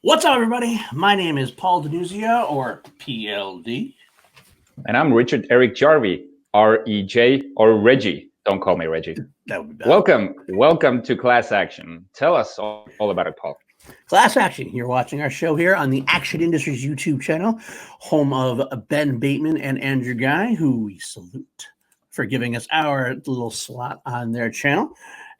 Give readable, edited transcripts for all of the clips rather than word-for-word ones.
What's up, everybody? My name is Paul DiNuzzo, or PLD. And I'm Richard Eric Jarvi, REJ, or Reggie. Don't call me Reggie. That would be better. Welcome to Class Action. Tell us all about it, Paul. Class Action. You're watching our show here on the Action Industries YouTube channel, home of Ben Bateman and Andrew Guy, who we salute for giving us our little slot on their channel.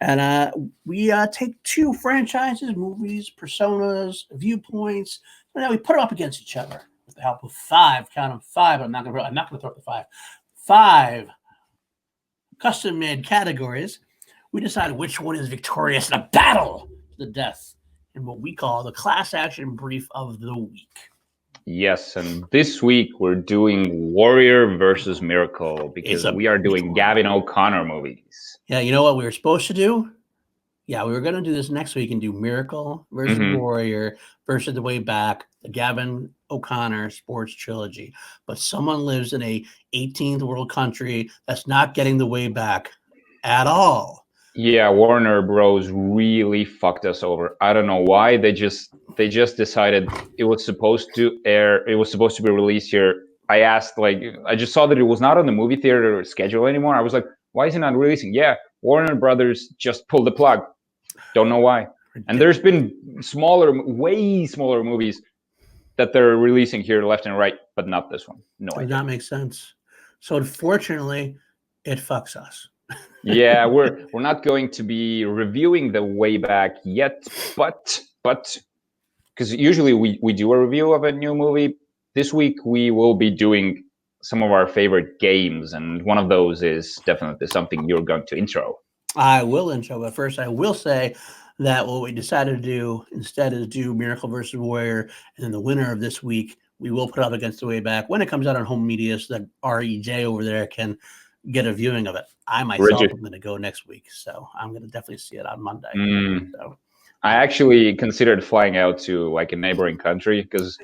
And we take two franchises, movies, personas, viewpoints, and then we put them up against each other with the help of five. Count them five. But I'm not going to throw up the five. Five custom-made categories. We decide which one is victorious in a battle to the death in what we call the Class Action Brief of the Week. Yes, and this week we're doing Warrior versus Miracle because we are doing Gavin O'Connor movies. Yeah, you know what we were supposed to do? Yeah, we were going to do this next week and do Miracle versus Warrior versus The Way Back, the Gavin O'Connor sports trilogy. But someone lives in a 18th world country that's not getting The Way Back at all. Yeah, Warner Bros. Really fucked us over. I don't know why. They just decided it was supposed to air. It was supposed to be released here. I asked, I just saw that it was not on the movie theater schedule anymore. I was like, why is it not releasing? Yeah, Warner Brothers just pulled the plug. Don't know why. And there's been way smaller movies that they're releasing here left and right, but not this one. No idea. Does not make sense. So unfortunately, it fucks us. Yeah, we're not going to be reviewing The Way Back yet, but because usually we do a review of a new movie. This week we will be doing some of our favorite games, and one of those is definitely something you're going to intro. I will intro, but first I will say that what we decided to do instead is do Miracle versus Warrior, and then the winner of this week we will put up against The Way Back when it comes out on home media, so that REJ over there can get a viewing of it. I myself am going to go next week, so I'm going to definitely see it on Monday. So I actually considered flying out to a neighboring country because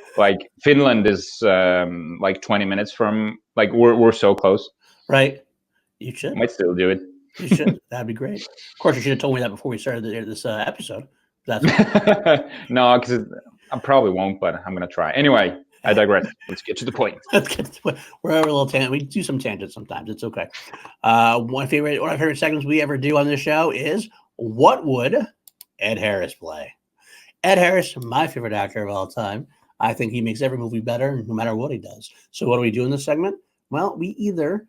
Finland is 20 minutes from we're so close. Right. You should. Might still do it. You should. That'd be great. Of course, you should have told me that before we started this episode. That's no, because I probably won't, but I'm going to try. Anyway, I digress. Let's get to the point. We're over a little tangent. We do some tangents sometimes. It's okay. One of my favorite segments we ever do on this show is what would Ed Harris play? Ed Harris, my favorite actor of all time. I think he makes every movie better no matter what he does. So what do we do in this segment? Well, we either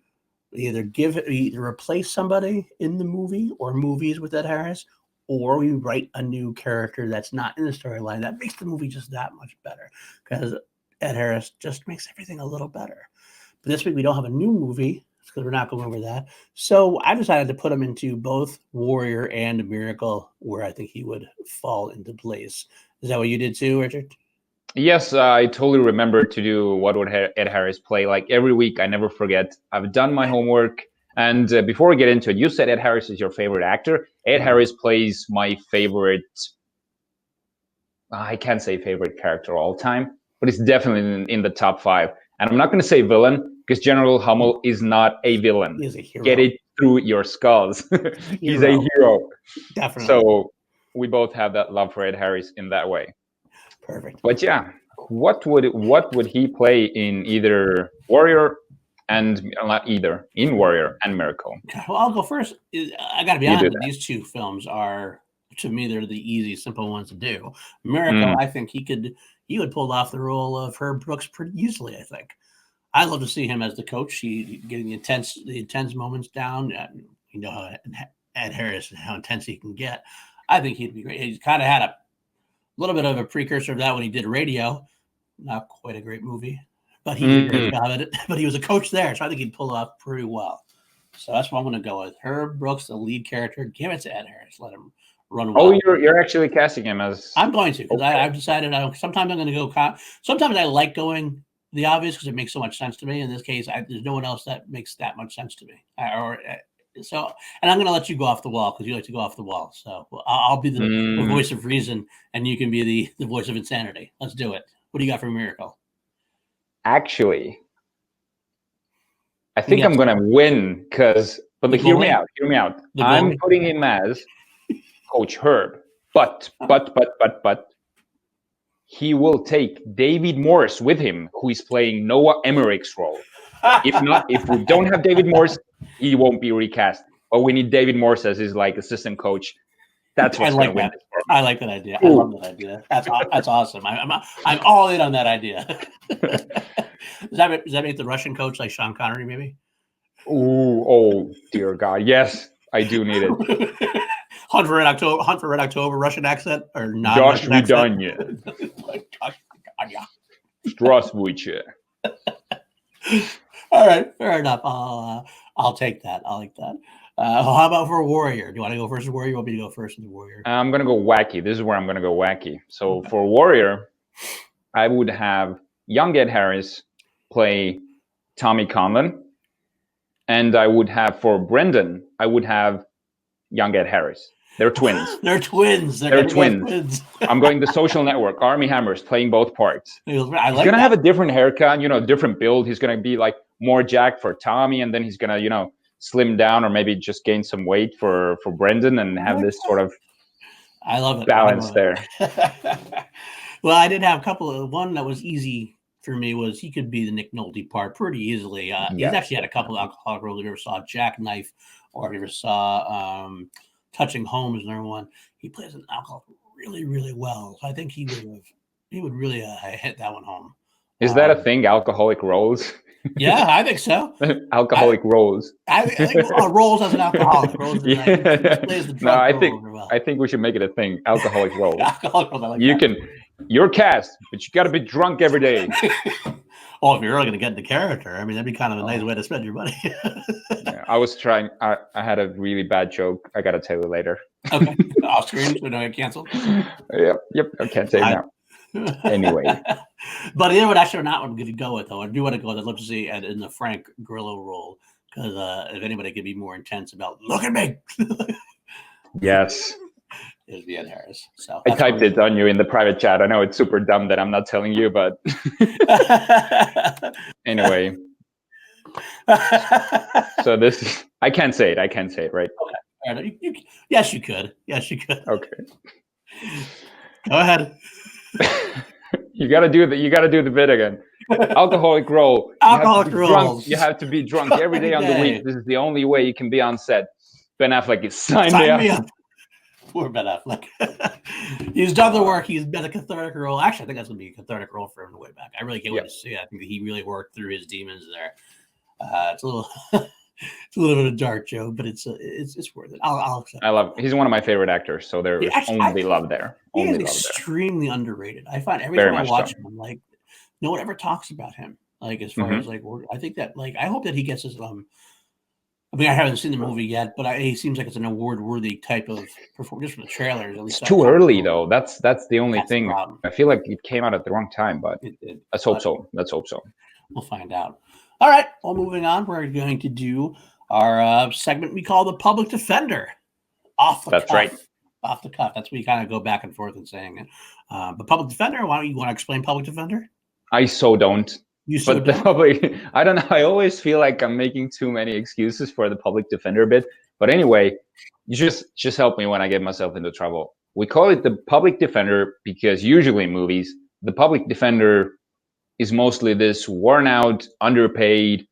replace somebody in the movie or movies with Ed Harris, or we write a new character that's not in the storyline that makes the movie just that much better, because Ed Harris just makes everything a little better. But this week we don't have a new movie because we're not going over that. So I decided to put him into both Warrior and Miracle, where I think he would fall into place. Is that what you did too, Richard? Yes, I totally remember to do what would Ed Harris play. Every week, I never forget. I've done my homework. And before we get into it, you said Ed Harris is your favorite actor. Ed Harris plays my favorite, I can't say favorite character all time, but it's definitely in the top 5. And I'm not going to say villain, because General Hummel is not a villain. He's a hero. Get it through your skulls. He's a hero. Definitely. So we both have that love for Ed Harris in that way. Perfect. But yeah, what would he play in either Warrior and not either in Warrior and Miracle? Well, I'll go first. I got to be honest. These two films are, to me, they're the easy, simple ones to do. Miracle, I think he would pull off the role of Herb Brooks pretty easily. I think. I'd love to see him as the coach. He getting the intense moments down. You know how Ed Harris and how intense he can get. I think he'd be great. He's kind of had a little bit of a precursor of that when he did Radio. Not quite a great movie, but he did a great job at it. But he was a coach there, so I think he'd pull it off pretty well. So that's what I'm going to go with. Herb Brooks, the lead character. Give it to Ed Harris. Let him run well. Oh, you're actually casting him as... I'm going to, because I've decided sometimes I'm going to go... Sometimes I like going the obvious because it makes so much sense to me. In this case, there's no one else that makes that much sense to me. So, and I'm going to let you go off the wall because you like to go off the wall. So I'll be the voice of reason, and you can be the voice of insanity. Let's do it. What do you got for Miracle? Actually, I think I'm going to win but hear me out. I'm putting him as Coach Herb, but he will take David Morse with him, who is playing Noah Emmerich's role. If we don't have David Morse, he won't be recast. But we need David Morse as his like assistant coach. That's what's going to win this for me. I like that idea. Ooh. I love that idea. That's awesome. I'm all in on that idea. Does that make the Russian coach like Sean Connery, maybe? Ooh, oh dear God, yes, I do need it. Hunt for Red October, Russian accent or not? Josh Vidanya. Здравствуйте. All right, fair enough. I'll take that. I like that. How about for Warrior? Do you want to go first as Warrior? You want me to go first as Warrior? I'm going to go wacky. This is where I'm going to go wacky. So for Warrior, I would have young Ed Harris play Tommy Conlon. And I would have, for Brendan, I would have young Ed Harris. They're twins. They're twins. They're twins. I'm going The Social Network. Army Hammer's playing both parts. He's going to have a different haircut, different build. He's going to be like more jacked for Tommy, and then he's going to, slim down or maybe just gain some weight for Brendan and have this sort of balance there. Well, I did have a couple of one that was easy for me was he could be the Nick Nolte part pretty easily. He's actually had a couple of alcoholic roles. If you ever saw Jackknife or if you ever saw Touching Home is another one. He plays an alcoholic really, really well. So I think he would really hit that one home. Is that a thing, alcoholic roles? Yeah, I think so. Alcoholic roles. I think roles as an alcoholic. Roles plays the drug I think we should make it a thing. Alcoholic roles. Alcoholic roles. I like you're cast, but you got to be drunk every day. Oh, if you're really going to get into character, I mean, that'd be kind of a nice way to spend your money. Yeah, I was trying. I had a really bad joke. I got to tell you later. Okay, off screen, so don't get canceled. Yep. I can't say it now. Anyway, but you know what? I should not want to go with though. I do want to go. I'd love to see in the Frank Grillo role because if anybody could be more intense about look at me, yes, it'd be Ed Harris. So I typed it on you in the private chat. I know it's super dumb that I'm not telling you, but anyway. So this, I can't say it, right? Okay. Yes, you could. Okay. Go ahead. You got to do the bit again. Alcoholic role. You have to be drunk every day on the week. This is the only way you can be on set. Ben Affleck is sign me up. Poor Ben Affleck. He's done the work. He's been a cathartic role. Actually, I think that's going to be a cathartic role for him on the way back. I really can't wait to see it. I think that he really worked through his demons there. It's a little it's a little bit of a dark joke, but it's worth it. I'll accept. I love. He's one of my favorite actors, so there's only love there. He is extremely underrated. I find every time I watch him, I'm like, no one ever talks about him. Like as far as like, I think that like I hope that he gets his. I mean, I haven't seen the movie yet, but he seems like it's an award-worthy type of performance just from the trailers. At least it's too early, though. That's the only thing. I feel like it came out at the wrong time, but let's hope so. We'll find out. All right. Well, moving on, we're going to do our segment we call the Public Defender. Off the cuff. Right. Off the cuff. That's what we kind of go back and forth and saying it. But Public Defender, why don't you want to explain Public Defender? I don't. The public, I don't know. I always feel like I'm making too many excuses for the Public Defender bit. But anyway, you just help me when I get myself into trouble. We call it the Public Defender because usually in movies, the Public Defender is mostly this worn out, underpaid.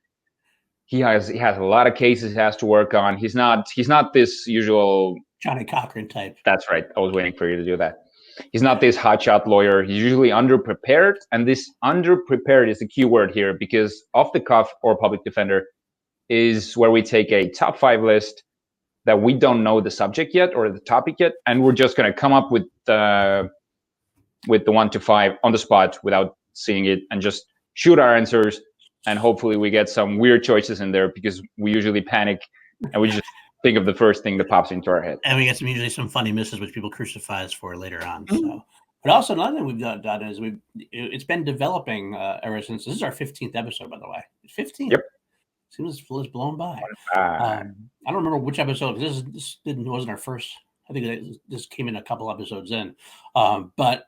He has a lot of cases he has to work on. He's not this usual Johnny Cochran type. That's right. I was waiting for you to do that. He's not this hotshot lawyer. He's usually underprepared. And this underprepared is the key word here because off the cuff or Public Defender is where we take a top 5 list that we don't know the subject yet or the topic yet. And we're just going to come up with the 1 to 5 on the spot without seeing it and just shoot our answers. And hopefully we get some weird choices in there because we usually panic and we just think of the first thing that pops into our head. And we get usually some funny misses, which people crucify us for later on. So, but also another thing we've done is it's been developing ever since. This is our 15th episode, by the way. 15. Yep. Seems it's blown by. I don't remember which episode. This wasn't our first. I think this came in a couple episodes in. But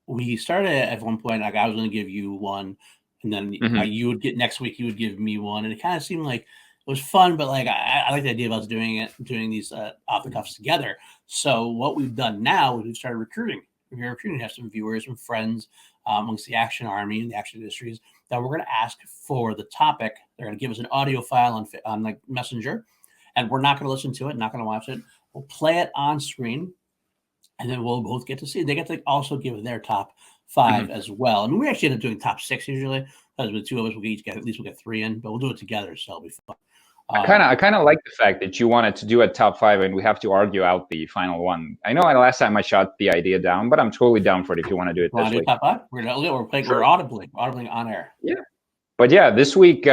we started at one point. Like I was going to give you one, and then you would get next week. You would give me one, and it kind of seemed like it was fun, but like I like the idea of us doing these off the cuffs together. So what we've done now is we've started recruiting you're going to have some viewers and friends amongst the action army and the action industries that we're going to ask for the topic. They're going to give us an audio file on like Messenger, and we're not going to listen to it, not going to watch it. We'll play it on screen, and then we'll both get to see it. They get to also give their top 5 as well. I mean, we actually end up doing top 6 usually, because with 2 of us, we'll each get at least we'll get 3 in, but we'll do it together, so it'll be fun. I kind of like the fact that you wanted to do a top 5 and we have to argue out the final one. I know last time I shot the idea down, but I'm totally down for it if you want to do it this week. Top 5? We're playing. Sure. We're audibly on air. Yeah, but yeah, this week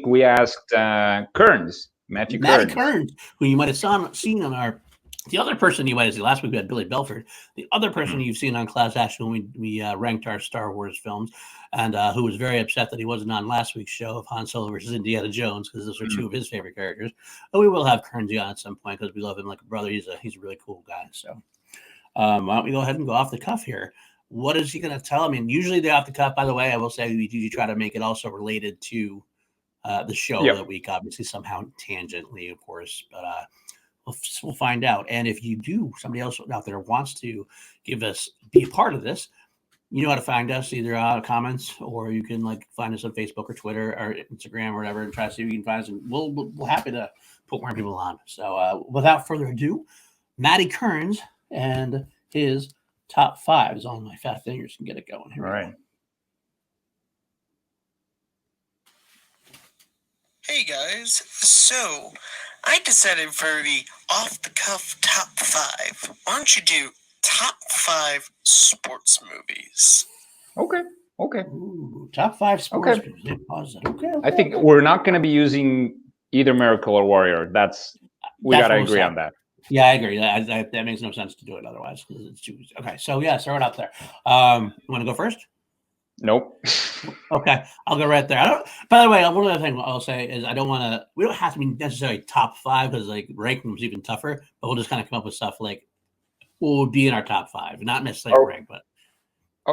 we asked Kearns, Matty Kearns, who you might have seen on the other person you might have seen last week. We had Billy Belford. The other person you've seen on Class Action when we ranked our Star Wars films, and who was very upset that he wasn't on last week's show of Han Solo versus Indiana Jones, because those are 2 of his favorite characters. But we will have Kearnsy on at some point because we love him like a brother. He's a really cool guy. So why don't we go ahead and go off the cuff here? What is he going to tell? I mean, usually they're off the cuff. By the way, I will say we usually try to make it also related to the show that week, obviously somehow tangentially, of course, but we'll find out. And if you do, somebody else out there wants to be a part of this, you know how to find us, either comments, or you can like find us on Facebook or Twitter or Instagram or whatever, and try to see if you can find us. And we're happy to put more people on. So without further ado, Matty Kearns and his top 5 is on my fat fingers can get it going. Here All right. Hey guys, so I decided for the off-the-cuff top 5. Why don't you do top 5 sports movies? Okay. Ooh, top 5 sports movies. Okay. I think we're not going to be using either Miracle or Warrior. We got to agree on that. Yeah, I agree. That makes no sense to do it otherwise, because it's too. Okay, so yeah, throw it out there. You want to go first? Nope. Okay, I'll go right there. By the way, one other thing I'll say is we don't have to be necessarily top 5, because like ranking was even tougher, but we'll just kind of come up with stuff like what would be in our top 5, not necessarily rank, but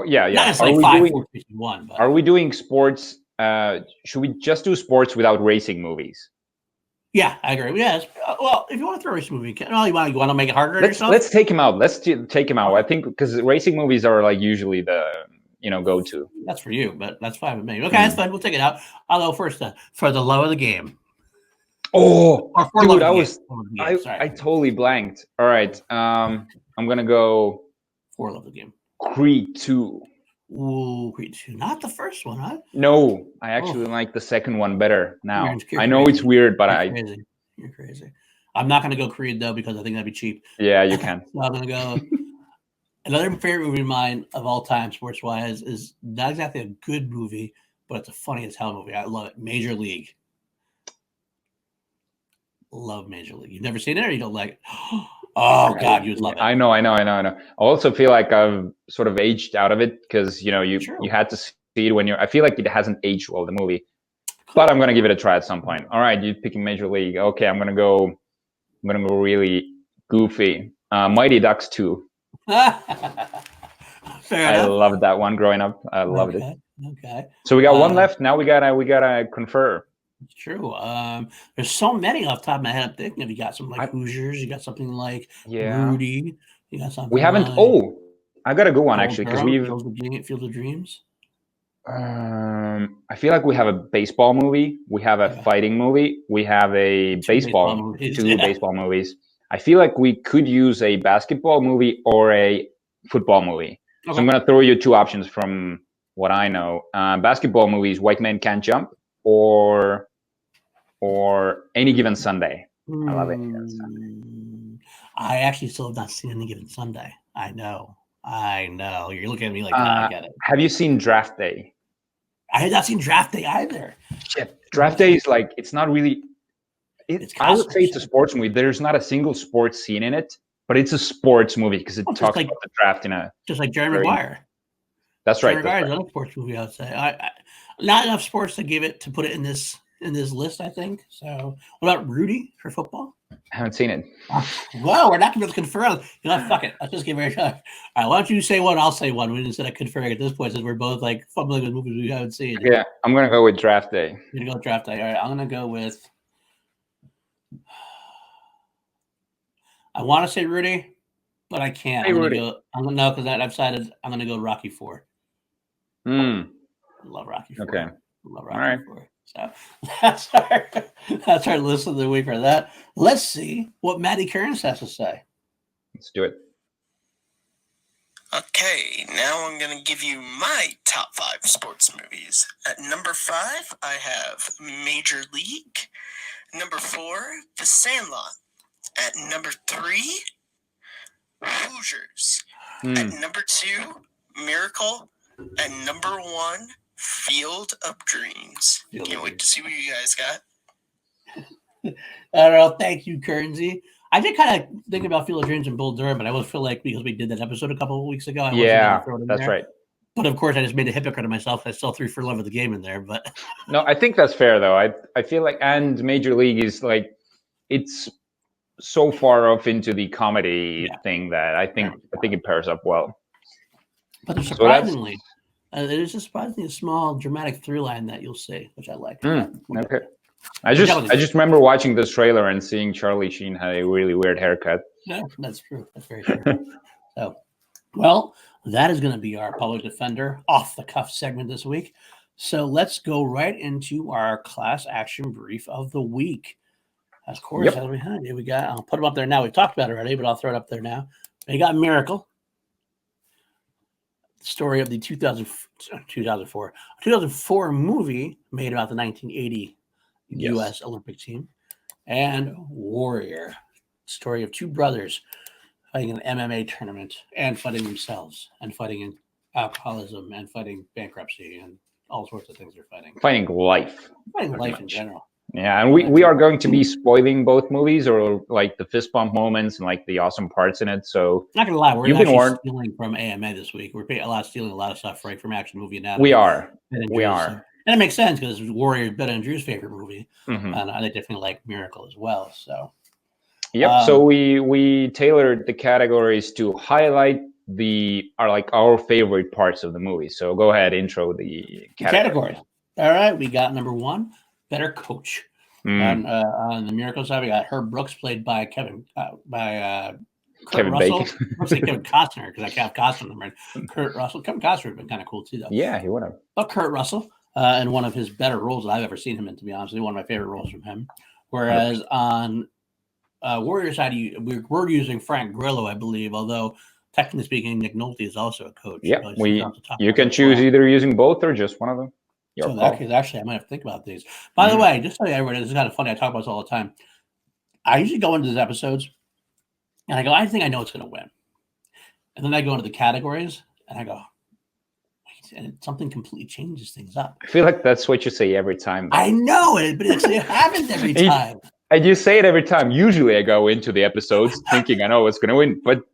yeah. Not necessarily 5, 4, 3, 2, 1. But. Are we doing sports? Should we just do sports without racing movies? Yeah, I agree. Yes. Well, if you want to throw a racing movie, you want to make it harder on yourself? Let's take him out. Let's take him out. I think because racing movies are like usually the go-to. That's for you, but that's fine with me. Okay, that's fine. We'll take it out. I'll go first for the love of the game. Oh, dude, I totally blanked. All right, I'm gonna go for love of the game. Creed 2. Ooh, Creed 2. Not the first one, huh? No, I actually like the second one better now. I know it's weird, but You're crazy. I'm not gonna go Creed though, because I think that'd be cheap. Yeah, you can. So I'm gonna go. Another favorite movie of mine of all time, sports-wise, is not exactly a good movie, but it's a funny as hell movie. I love it. Major League. Love Major League. You've never seen it, or you don't like it? Oh God, you would love it. I know. I also feel like I've sort of aged out of it, because you had to see it when I feel like it hasn't aged well, the movie. Cool. But I'm gonna give it a try at some point. All right, you're picking Major League. Okay, I'm gonna go really goofy. Mighty Ducks 2. I loved that one growing up. I loved it. Okay. So we got one left. Now we gotta confer. It's true. There's so many off the top of my head. I'm thinking, you got something like Hoosiers. You got something like Rudy. You got something. We haven't. Like, I got a good one actually, because we've Field of Dreams. I feel like we have a baseball movie. We have a fighting movie. We have a two baseball movies. I feel like we could use a basketball movie or a football movie. Okay. So I'm going to throw you 2 options from what I know. Basketball movies, White Men Can't Jump, or Any Given Sunday. I love Any Given Sunday. I actually still have not seen Any Given Sunday. I know. You're looking at me like, I get it. Have you seen Draft Day? I had not seen Draft Day either. Shit. Draft Day is like, it's not really... I would say it's a sports movie. There's not a single sports scene in it, but it's a sports movie because it talks about the draft just like Jerry Maguire. That's right. Jerry Maguire is another sports movie, I would say. Not enough sports to put it in this list, I think. So, what about Rudy for football? I haven't seen it. Well, we're not going to confirm. Fuck it. Let's just give it a shot. All right, why don't you say one? I'll say one instead of conferring at this point, since we're both like fumbling with movies we haven't seen. Yeah, I'm going to go with Draft Day. You're going to go with Draft Day. All right, I'm going to go with. I want to say Rudy, but I can't. I'm gonna go. No, because I've decided I'm gonna go Rocky 4. I love Rocky 4. Okay. Love Rocky 4. So that's our list of the week for that. Let's see what Matty Kearns has to say. Let's do it. Okay, now I'm going to give you my top 5 sports movies. At number 5, I have Major League. Number 4, The Sandlot. At number 3, Hoosiers. At number 2, Miracle. At number 1, Field of Dreams. Can't wait to see what you guys got. I don't know. Thank you, Kearnsy. I did kind of think about Field of Dreams and Bull Durham, but I always feel like because we did that episode a couple of weeks ago, I wasn't throw it in that's there. Right. But of course, I just made a hypocrite of myself. I still threw For Love of the Game in there, but no, I think that's fair though. I feel like, and Major League is like, it's so far off into the comedy thing that I think it pairs up well. But there's surprisingly, there's a surprisingly small dramatic through line that you'll see, which I like. Okay. I just remember watching this trailer and seeing Charlie Sheen had a really weird haircut. Yeah, that's true. That's very true. So, well, that is going to be our Public Defender off the cuff segment this week. So let's go right into our class action brief of the week. Of course, as behind it, we got. I'll put them up there now. We've talked about it already, but I'll throw it up there now. We got Miracle. Story of the 2004 movie made about the 1980 U.S. Olympic team, and Warrior, story of two brothers fighting an MMA tournament and fighting themselves and fighting in alcoholism and fighting bankruptcy and all sorts of things they're fighting. Fighting life in general. Yeah, and we are going to be spoiling both movies, or like the fist bump moments and like the awesome parts in it. So not gonna lie, we're actually stealing from AMA this week. We're stealing a lot of stuff right from Action Movie Anatomy. We are. And it makes sense because Warrior is Ben and Drew's favorite movie, and I definitely like Miracle as well. So, so we tailored the categories to highlight our favorite parts of the movie. So go ahead, intro the categories. All right, we got number 1, Better Coach. And on the Miracle side, we got Herb Brooks, played by Kurt Kevin Russell. Bacon. I'll say Kevin Costner because I have Costner. Right? Kurt Russell. Kevin Costner would have been kind of cool too, though. Yeah, he would have. But Kurt Russell. And one of his better roles that I've ever seen him in, to be honest with you, one of my favorite roles from him. Whereas on Warrior side, we're using Frank Grillo, I believe, although technically speaking, Nick Nolte is also a coach. Yeah, you can choose either using both or just one of them. So in that case, actually, I might have to think about these. By the way, just so everybody, this is kind of funny. I talk about this all the time. I usually go into these episodes and I go, I think I know what's going to win. And then I go into the categories and I go, and something completely changes things up. I feel like that's what you say every time. I know it, but it happens every time. And you say it every time. Usually I go into the episodes thinking I know what's going to win, but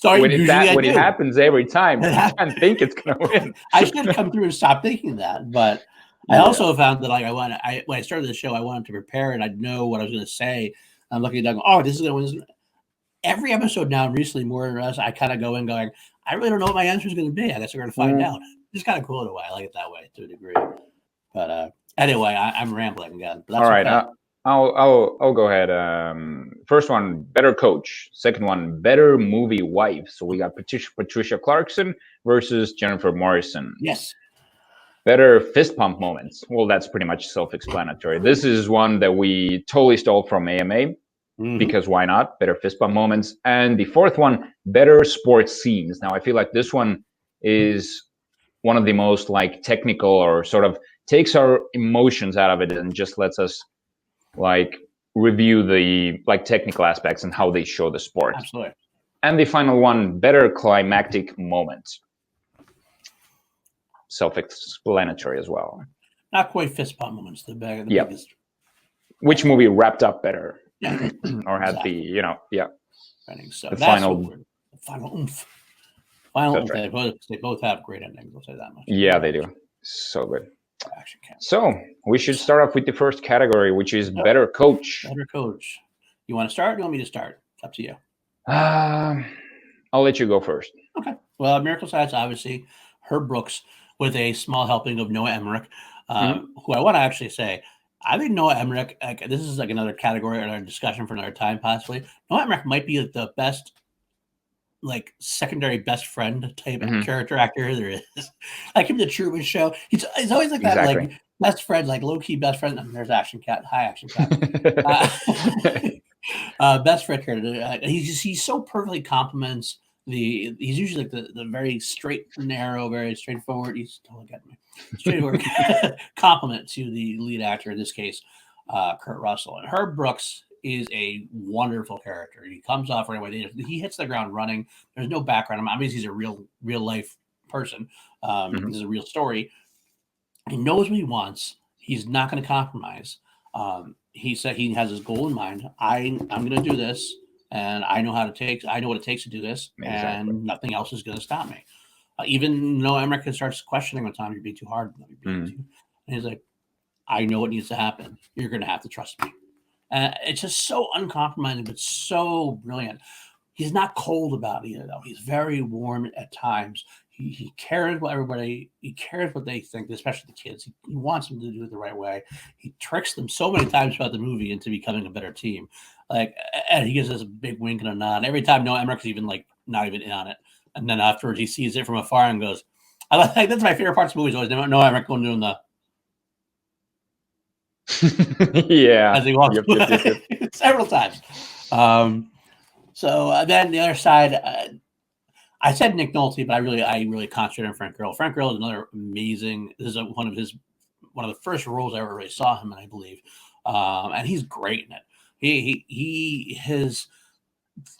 when it happens every time, I can't think it's going to win. I should come through and stop thinking that. But I also found that when I started the show, I wanted to prepare and I'd know what I was going to say. I'm looking at Doug, this is going to win. Every episode now, recently, more or less, I kind of go in going, I really don't know what my answer is going to be. I guess we're going to find out. It's kind of cool in a way. I like it that way to a degree. But anyway, I'm rambling again. But that's all right. Okay. I'll go ahead. First one, Better Coach. Second one, Better Movie Wife. So we got Patricia Clarkson versus Jennifer Morrison. Yes. Better Fist Pump Moments. Well, that's pretty much self-explanatory. This is one that we totally stole from AMA. Because why not? Better Fist Pump Moments. And the fourth one, Better Sports Scenes. Now, I feel like this one is one of the most like technical, or sort of takes our emotions out of it and just lets us like review the like technical aspects and how they show the sport. Absolutely. And the final one, Better Climactic Moment. Self-explanatory as well. Not quite fist pump moments. The biggest. Which movie wrapped up better? Yeah. Or had the So the final oomph. Final oomph. Right. They both have great endings. I'll say that much. Yeah, they do. So good. So we should start off with the first category, which is Better Coach. Better Coach. You want to start? Or you want me to start? It's up to you. I'll let you go first. Okay. Well, Miracle Side's obviously Herb Brooks with a small helping of Noah Emmerich, who I want to actually say, I think Noah Emmerich, this is like another category or another discussion for another time, possibly. Noah Emmerich might be the best like secondary best friend type character actor there is. Like him, the Truman Show. He's always like that, like best friend, like low key best friend. And there's Action Cat, hi Action Cat. Best friend character. He's so perfectly complements he's usually like the very straight, narrow, very straightforward. He's totally getting me. Straightforward compliment to the lead actor in this case, Kurt Russell. And Herb Brooks is a wonderful character. He comes off right away. He hits the ground running. There's no background. I mean, he's a real life person. This is a real story. He knows what he wants. He's not going to compromise. He said he has his goal in mind. I'm going to do this, and I know what it takes to do this, and nothing else is going to stop me. Even though Emmerich starts questioning one time, you're being too hard. And he's like, I know what needs to happen. You're going to have to trust me. It's just so uncompromising, but so brilliant. He's not cold about it either, though. He's very warm at times. He cares what he cares what they think, especially the kids. He wants them to do it the right way. He tricks them so many times throughout the movie into becoming a better team. Like, and he gives us a big wink and a nod. Every time Noah Emmerich's even like not even in on it. And then afterwards he sees it from afar and goes, I like that's my favorite parts of movies always. Noah Emmerich going doing the yeah, as he walks several times. So then the other side, I said Nick Nolte, but I really concentrated on Frank Grillo. Frank Grillo is another amazing. This is one of the first roles I ever really saw him in, I believe, and he's great in it. His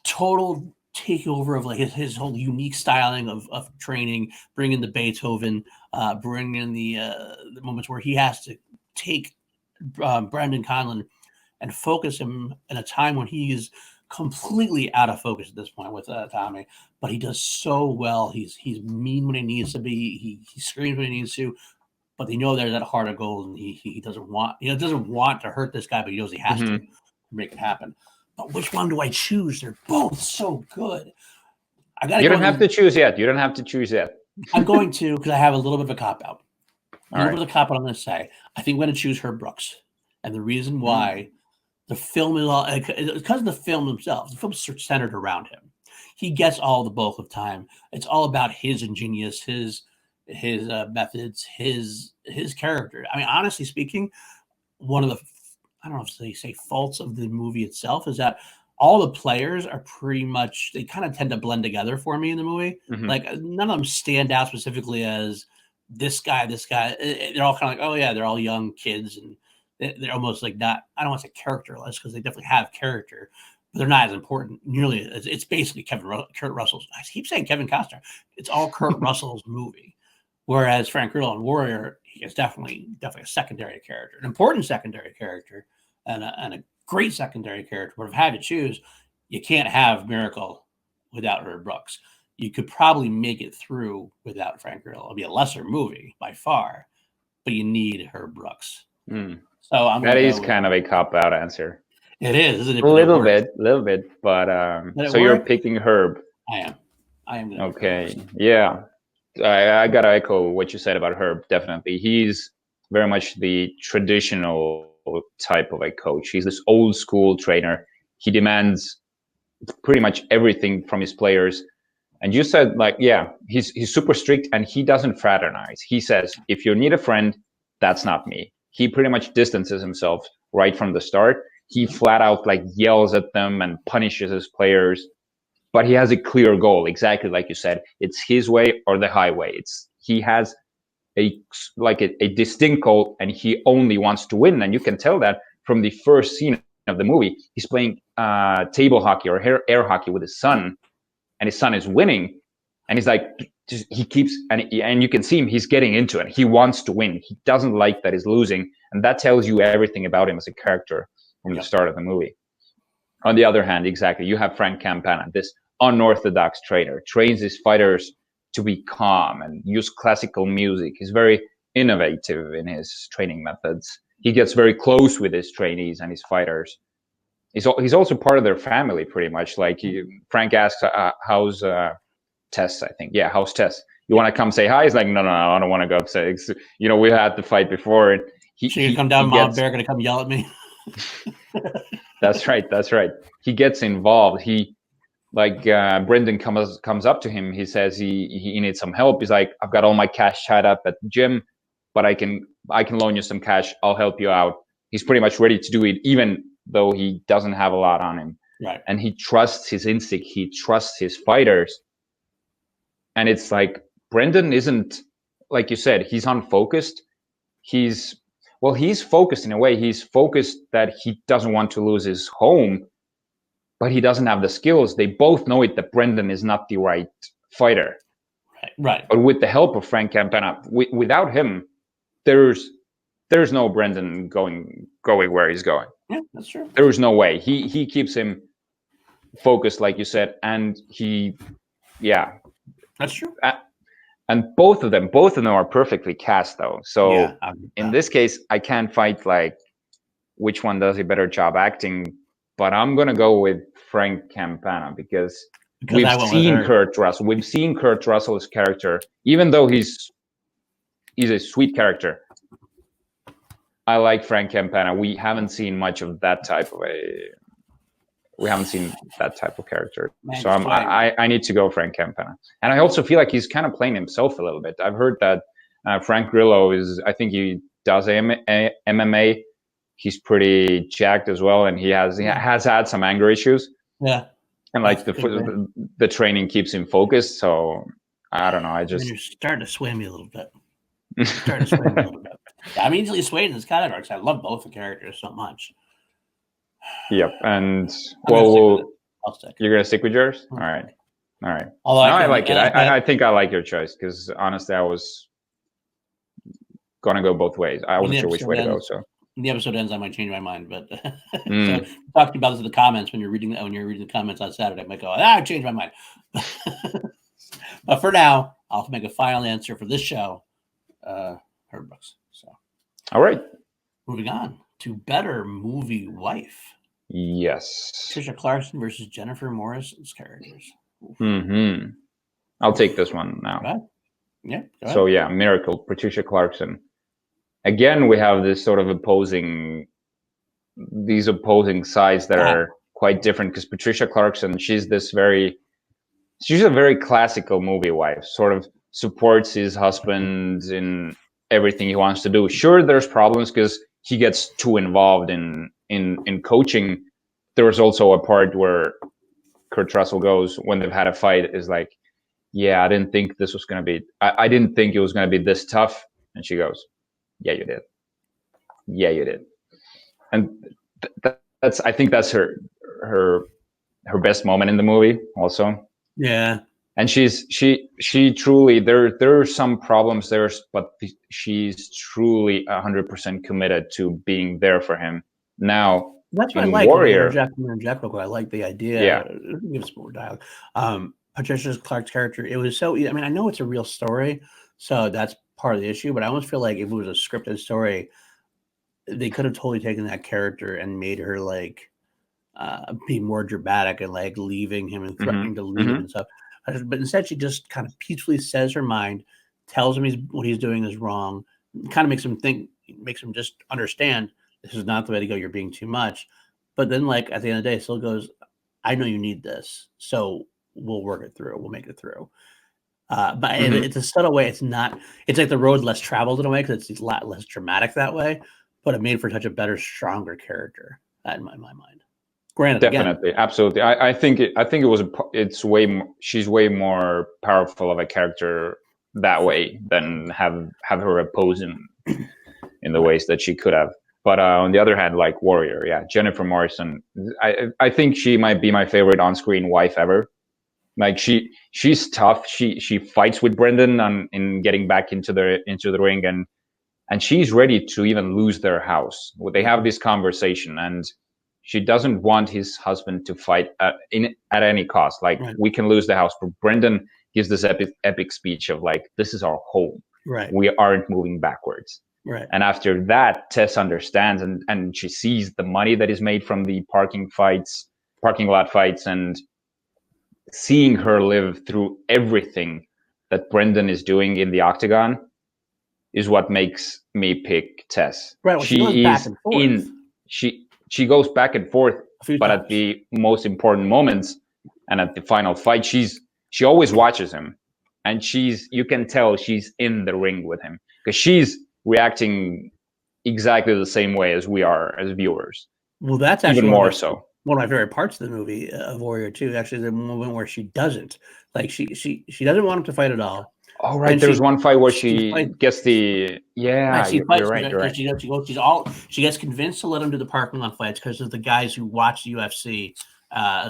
total takeover of like his whole unique styling of training, bringing the Beethoven, bringing the moments where he has to take Brendan Conlon and focus him in a time when he is completely out of focus at this point with Tommy, but he does so well. He's mean when he needs to be. He screams when he needs to, but they know there's that heart of gold, and he doesn't want to hurt this guy, but he knows he has to make it happen. But which one do I choose? They're both so good. You don't have to choose yet. You don't have to choose yet. I'm going to, because I have a little bit of a cop out. A little bit of a cop out. I'm going to say I think I'm going to choose Herb Brooks, and the reason why. The film is all because of the film themselves. The film's centered around him. He gets all the bulk of time. It's all about his ingenious, his methods, his character. I mean, honestly speaking, one of the I don't know if they say faults of the movie itself is that all the players are pretty much they kind of tend to blend together for me in the movie. Like none of them stand out specifically as this guy. They're all kind of like, oh yeah, they're all young kids and. They're almost like not, I don't want to say characterless because they definitely have character, but they're not as important nearly. It's basically Kurt Russell's. I keep saying Kevin Costner. It's all Kurt Russell's movie. Whereas Frank Grillo in Warrior, he is definitely a secondary character, an important secondary character, and a great secondary character. But if I had to choose, you can't have Miracle without Herb Brooks. You could probably make it through without Frank Grillo. It'll be a lesser movie by far, but you need Herb Brooks. So that is kind of a cop-out answer. It is, isn't it? A little bit, but so you're picking Herb. I am. Okay, yeah. I gotta echo what you said about Herb. Definitely, he's very much the traditional type of a coach. He's this old school trainer. He demands pretty much everything from his players. And you said, like, yeah, he's super strict and he doesn't fraternize. He says, if you need a friend, that's not me. He pretty much distances himself right from the start. He flat out like yells at them and punishes his players, but he has a clear goal. Exactly like you said, it's his way or the highway. He has a distinct goal, and he only wants to win. And you can tell that from the first scene of the movie. He's playing table hockey or air hockey with his son, and his son is winning, and he's like. He keeps and you can see him. He's getting into it. He wants to win. He doesn't like that he's losing, and that tells you everything about him as a character from the start of the movie. On the other hand, exactly, you have Frank Campana, this unorthodox trainer, trains his fighters to be calm and use classical music. He's very innovative in his training methods. He gets very close with his trainees and his fighters. He's also part of their family, pretty much. Like Frank asks, "How's?" Tess, I think. Yeah, how's Tess? You want to come say hi? He's like, no, I don't want to go up say. We had the fight before. And she can come down. Mom Bear gonna come yell at me. That's right. He gets involved. He Brendan comes up to him. He says he needs some help. He's like, I've got all my cash tied up at the gym, but I can loan you some cash. I'll help you out. He's pretty much ready to do it, even though he doesn't have a lot on him. Right. And he trusts his instinct. He trusts his fighters. And it's like, Brendan isn't, like you said, he's unfocused. He's focused in a way. He's focused that he doesn't want to lose his home, but he doesn't have the skills. They both know it, that Brendan is not the right fighter. Right. But with the help of Frank Campana, without him, there's no Brendan going where he's going. Yeah, that's true. There is no way. He keeps him focused, like you said, and that's true. And both of them are perfectly cast, though. So in this case, I can't fight like which one does a better job acting, but I'm gonna go with Frank Campana because we've seen Kurt Russell. We've seen Kurt Russell's character, even though he's a sweet character. I like Frank Campana. We haven't seen much of that type of character. So I need to go Frank Campana. And I also feel like he's kind of playing himself a little bit. I've heard that Frank Grillo I think he does MMA. He's pretty jacked as well, and he has had some anger issues. Yeah. And like the training keeps him focused. So I don't know. You're starting to sway me a little bit. I'm easily swayed in this category because I love both the characters so much. Yep, and you're gonna stick with yours. All right. Although I like it. I think I like your choice because honestly, I was gonna go both ways. I wasn't sure which way to go. So when the episode ends, I might change my mind. But so talking about this in the comments when you're reading the comments on Saturday, I might go, I changed my mind. But for now, I'll make a final answer for this show. Herb Brooks. So, all right. Moving on to Better Movie Wife. Yes. Patricia Clarkson versus Jennifer Morrison's characters. Mm-hmm. I'll take this one now. Go ahead. Yeah. Go ahead. So Miracle, Patricia Clarkson. Again, we have this sort of opposing sides that are quite different because Patricia Clarkson, she's a very classical movie wife, sort of supports his husband in everything he wants to do. Sure, there's problems because he gets too involved in coaching. There was also a part where Kurt Russell goes, when they've had a fight, is like, I didn't think this was going to be, I didn't think it was going to be this tough. And she goes, yeah, you did. Yeah, you did. And I think that's her best moment in the movie also. Yeah. And she truly, there are some problems there, but she's truly 100% committed to being there for him. Now, that's what I like. Warrior, I like the idea. Yeah. Give us more dialogue. Patricia Clark's character, it was so, I mean, I know it's a real story, so that's part of the issue, but I almost feel like if it was a scripted story, they could have totally taken that character and made her like be more dramatic and like leaving him and threatening to leave him and stuff. But instead, she just kind of peacefully says her mind, tells him what he's doing is wrong, kind of makes him think, makes him just understand this is not the way to go. You're being too much. But then, like at the end of the day, still goes, I know you need this, so we'll work it through. We'll make it through. But it's a subtle way. It's not. It's like the road less traveled in a way because it's a lot less dramatic that way. But it made for such a better, stronger character in my mind. Granted, definitely, again, absolutely. I think it was. It's way more. She's way more powerful of a character that way than have her oppose him in the ways that she could have. But on the other hand, like Warrior, Jennifer Morrison, I think she might be my favorite on-screen wife ever. Like she's tough. She fights with Brendan in getting back into the ring, and she's ready to even lose their house. They have this conversation, and she doesn't want his husband to fight at any cost. Like, we can lose the house. But Brendan gives this epic speech of like, this is our home. Right. We aren't moving backwards. Right. And after that, Tess understands and she sees the money that is made from the parking lot fights, and seeing her live through everything that Brendan is doing in the octagon is what makes me pick Tess. Right. Well, she goes back and forth. She goes back and forth, but times. at the most important moments, And at the final fight, she always watches him, and you can tell she's in the ring with him because she's reacting exactly the same way as we are as viewers. Well, that's actually even more so. One of my favorite parts of the movie of Warrior 2, actually, the moment where she doesn't. Like she doesn't want him to fight at all. Oh, right. There's one fight where she gets the you're right. She gets convinced to let him do the parking lot fights because of the guys who watch the UFC.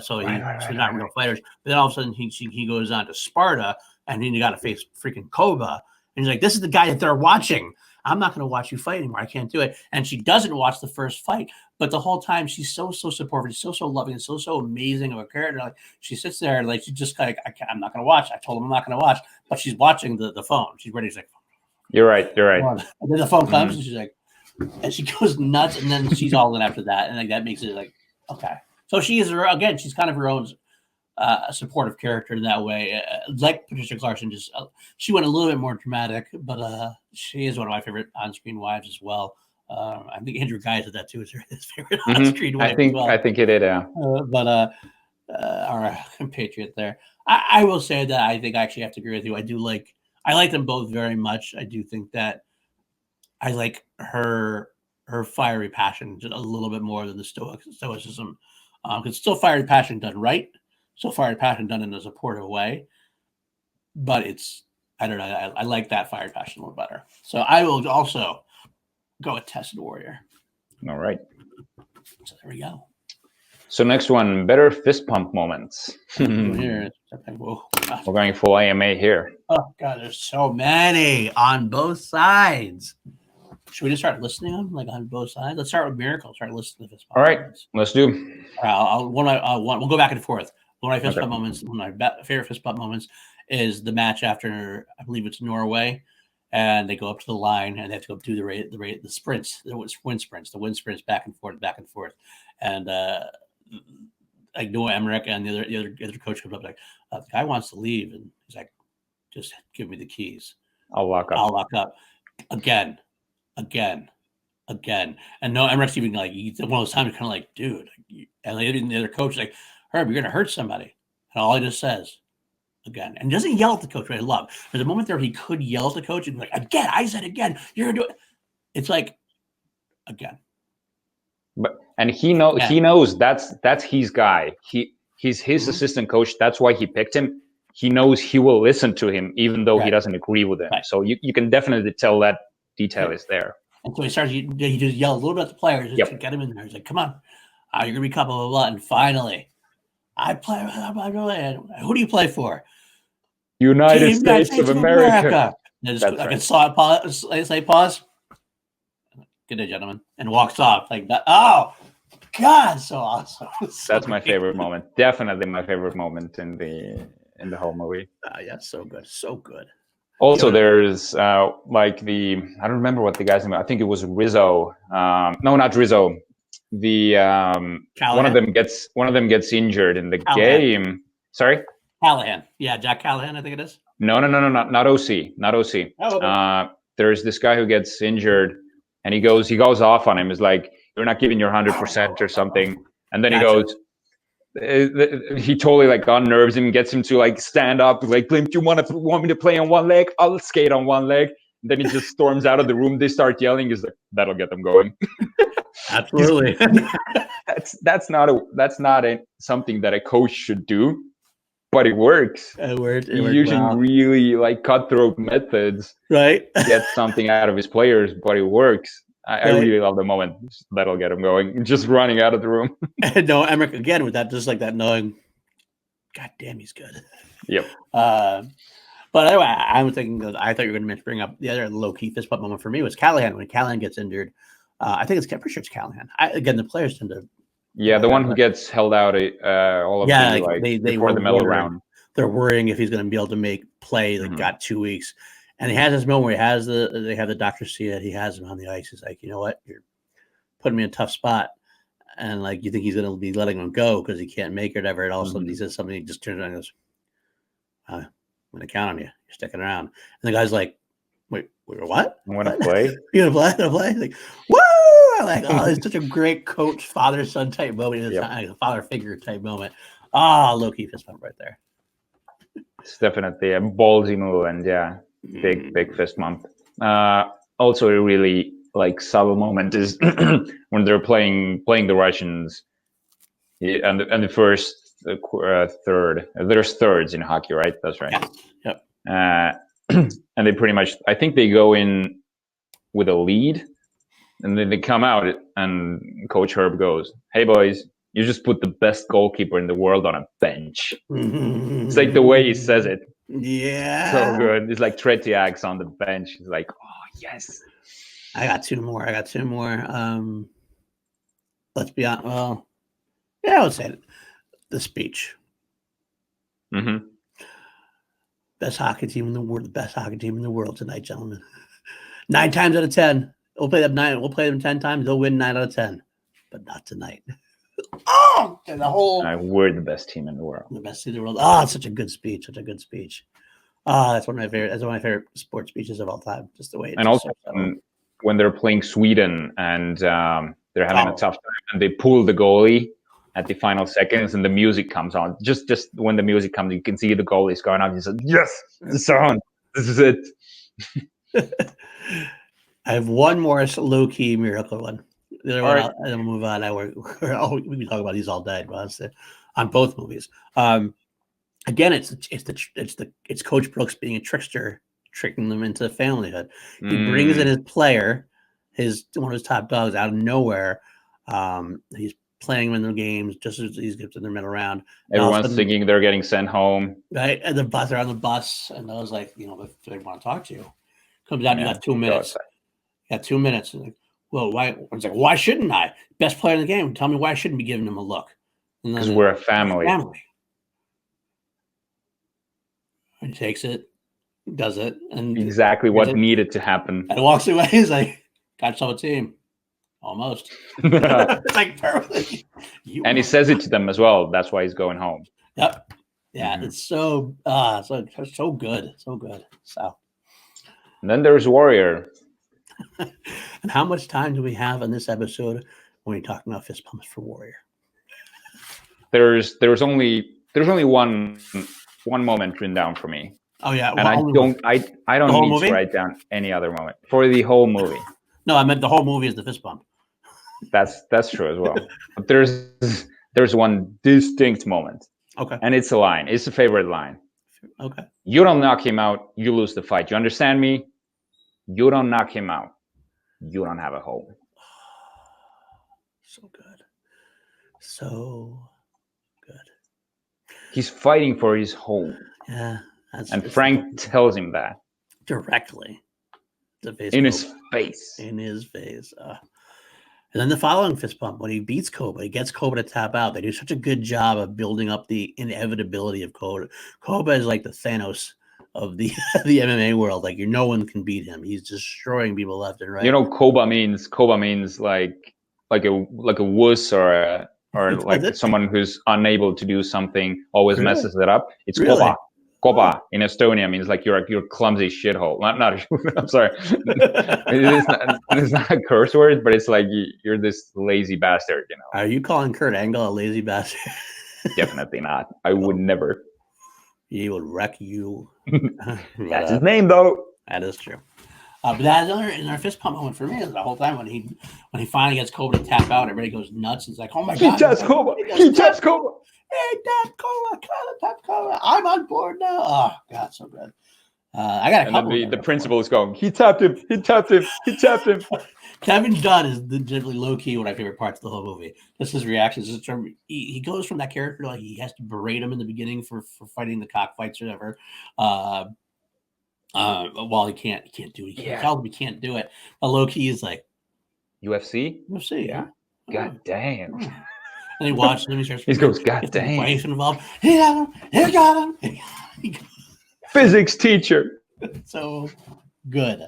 So they're not real fighters. But then all of a sudden he goes on to Sparta and then you got to face freaking Koba. And he's like, this is the guy that they're watching. I'm not going to watch you fight anymore. I can't do it. And she doesn't watch the first fight. But the whole time she's so supportive, she's so loving, and so amazing of a character. Like she sits there, like she's just like, I'm not going to watch. I told him I'm not going to watch, but she's watching the phone. She's ready. She's like, you're right. And then the phone comes, and she's like, and she goes nuts, and then she's all in after that, and like that makes it like, okay. So she is again, she's kind of her own supportive character in that way. Like Patricia Clarkson, she went a little bit more dramatic, but she is one of my favorite on-screen wives as well. I think Andrew Guy did that too. Is his favorite on-screen wife as well. I think it did. Yeah. But our compatriot there. I will say that I think I actually have to agree with you. I like them both very much. I do think that I like her fiery passion just a little bit more than the stoicism. Because still fiery passion done right, still fiery passion done in a supportive way. But I don't know. I like that fiery passion a little better. So I will also go with Tested Warrior. All right. So there we go. So next one, better fist pump moments. We're going full AMA here. Oh God, there's so many on both sides. Should we just start listing them like on both sides? Let's start with Miracle. Start listing the fist pump. All right, moments. let's do. We'll go back and forth. One of my fist pump moments, one of my favorite fist pump moments, is the match after I believe it's Norway, and they go up to the line and they have to go do the sprints, the wind sprints back and forth, and like Noah Emmerich and the other coach comes up like, the guy wants to leave, and he's like, just give me the keys. I'll lock up again. And no, Emmerich's even like, one of those times kind of like, dude, and the other coach is like, Herb, you're gonna hurt somebody, and all he just says, again, and doesn't yell at the coach, which I love. There's a moment there he could yell at the coach and be like, again, I said again, you're gonna do it. It's like, again. And he knows that's his guy. He's his assistant coach. That's why he picked him. He knows he will listen to him even though he doesn't agree with him. So you can definitely tell that detail is there. And so he just yelled a little bit at the players just to get him in there. He's like, come on, you're gonna be blah blah blah. And finally, I play. Who do you play for? United States of America. And say pause. Good day, gentlemen, and walks off like that. Oh God, so awesome! That's my favorite moment. Definitely my favorite moment in the whole movie. Yeah, so good. Also, there's I don't remember what the guy's name. I think it was Rizzo. No, not Rizzo. The one of them gets injured in the game. Sorry, Callahan. Yeah, Jack Callahan. I think it is. No, not OC. Not OC. Oh, okay. There's this guy who gets injured, and he goes off on him. He's like, "You're not giving your 100% or something," and then he goes. He totally like unnerves him, gets him to like stand up, like, "Blimp, you want me to play on one leg? I'll skate on one leg." And then he just storms out of the room. They start yelling. He's like, "That'll get them going." Absolutely. that's not something that a coach should do, but it works. He's using really like cutthroat methods, right? to get something out of his players, but it works. I really love the moment. That'll get him going. Just running out of the room. No, Emmerich again with that, just like that, knowing, God damn, he's good. Yep. But anyway, I was thinking that I thought you were going to bring up the other low key fist bump moment for me was Callahan when Callahan gets injured. I think pretty sure it's Callahan. Again, the players tend to. Yeah, the one who gets held out all of they before the medal round. They're worrying if he's going to be able to play. They got 2 weeks. And he has this moment where they have the doctor see that he has him on the ice. He's like, you know what? You're putting me in a tough spot. And like, you think he's going to be letting him go because he can't make it or whatever. And all of a sudden he says something. He just turns around and goes, I'm going to count on you. You're sticking around. And the guy's like, wait, what? I'm going to play? You're going to play? Like, woo! I'm like, oh, it's such a great coach, father-son type moment. It's a father figure type moment. low-key fist bump right there. It's definitely a ballsy move, and big fist bump. Also, a really like subtle moment is when they're playing the Russians, and the first third. There's thirds in hockey, right? That's right. Yeah. Yep. And they pretty much, I think they go in with a lead, and then they come out, and Coach Herb goes, "Hey boys, you just put the best goalkeeper in the world on a bench." It's like the way he says it. Yeah. So good. It's like Tretiak's on the bench. He's like, oh, yes. I got two more. Let's be honest. Well, yeah, I would say the speech. Mm-hmm. Best hockey team in the world. The best hockey team in the world tonight, gentlemen. 9 times out of 10. We'll play them 9. We'll play them 10 times. They'll win 9 out of 10. But not tonight. Oh, the whole. We're the best team in the world. The best team in the world. Oh, it's such a good speech. Such a good speech. That's one of my favorite. That's one of my favorite sports speeches of all time. Just the way. It's and also so when they're playing Sweden and they're having a tough time, and they pull the goalie at the final seconds, and the music comes on. Just when the music comes, you can see the goalie's going up. He's like, "Yes, it's on. This is it." I have one more low-key miracle one. The other one, right. I'll move on. We can talk about these all day, but on both movies. Again, it's Coach Brooks being a trickster, tricking them into familyhood. He brings in his player, one of his top dogs, out of nowhere. He's playing them in the games just as he's getting their middle round. Everyone's thinking they're getting sent home. Right, and they're on the bus, and I was like, if they want to talk to you, comes out. You got 2 minutes. You got 2 minutes. And like, well, why? I was like, why shouldn't I? Best player in the game. Tell me why I shouldn't be giving him a look. Because we're a family. And he takes it, does it, and exactly what needed to happen. And walks away. He's like, got yourself a team. Almost. It's like perfect. And he says it to them as well. That's why he's going home. Yep. Yeah, It's so good. So good. So. And then there's Warrior. And how much time do we have in this episode when we're talking about fist pumps for Warrior? There's only one moment written down for me. Oh yeah, and I don't need to write down any other moment for the whole movie. No, I meant the whole movie is the fist bump. That's true as well. But there's one distinct moment. Okay. And it's a line. It's a favorite line. Okay. You don't knock him out, you lose the fight. You understand me? You don't knock him out, you don't have a home. So good. So good. He's fighting for his home. Yeah. And Frank tells him that. Directly. In his face. In his face. And then the following fist bump, when he beats Koba, he gets Koba to tap out. They do such a good job of building up the inevitability of Koba. Koba is like the Thanos of the MMA world. Like no one can beat him. He's destroying people left and right. Koba means like a wuss or like someone who's unable to do something, always messes it up. It's Koba. Koba in Estonia means like you're clumsy shithole. Not I'm sorry. It's not a curse word, but it's like you're this lazy bastard. Are you calling Kurt Angle a lazy bastard? Definitely not. I would never. He would wreck you. That's his name, though. That is true. But that's another fist pump moment for me is the whole time when he finally gets Koba to tap out, everybody goes nuts. It's like, oh my God. He taps Koba. He taps Koba. Hey, tap Koba. Tap Koba. I'm on board now. Oh, God, so good. I got a couple. And then the principal is going, he tapped him. He tapped him. He tapped him. Kevin Dunn is generally low-key one of my favorite parts of the whole movie. Just his reactions. He goes from that character like he has to berate him in the beginning for fighting the cockfights or whatever. While he can't do it. He can't tell him he can't do it. But low-key is like UFC, yeah. God damn. And he watches him. He goes, God damn. Wife involved. He got him. He got him. Physics teacher. So good.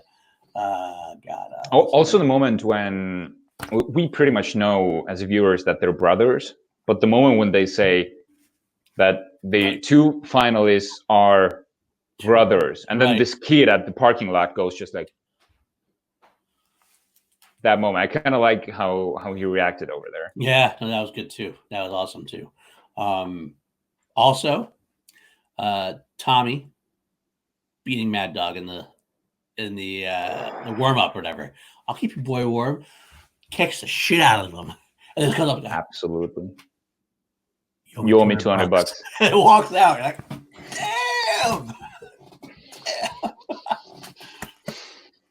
God. Also, the moment when we pretty much know as viewers that they're brothers, but the moment when they say that the two finalists are brothers, and then this kid at the parking lot goes just like that moment. I kind of like how he reacted over there. Yeah, no, that was good too. That was awesome too. Also, Tommy beating Mad Dog in the warm up or whatever. I'll keep your boy warm. Kicks the shit out of him, and then comes up. Absolutely. You owe me $200. And walks out. You're like, damn.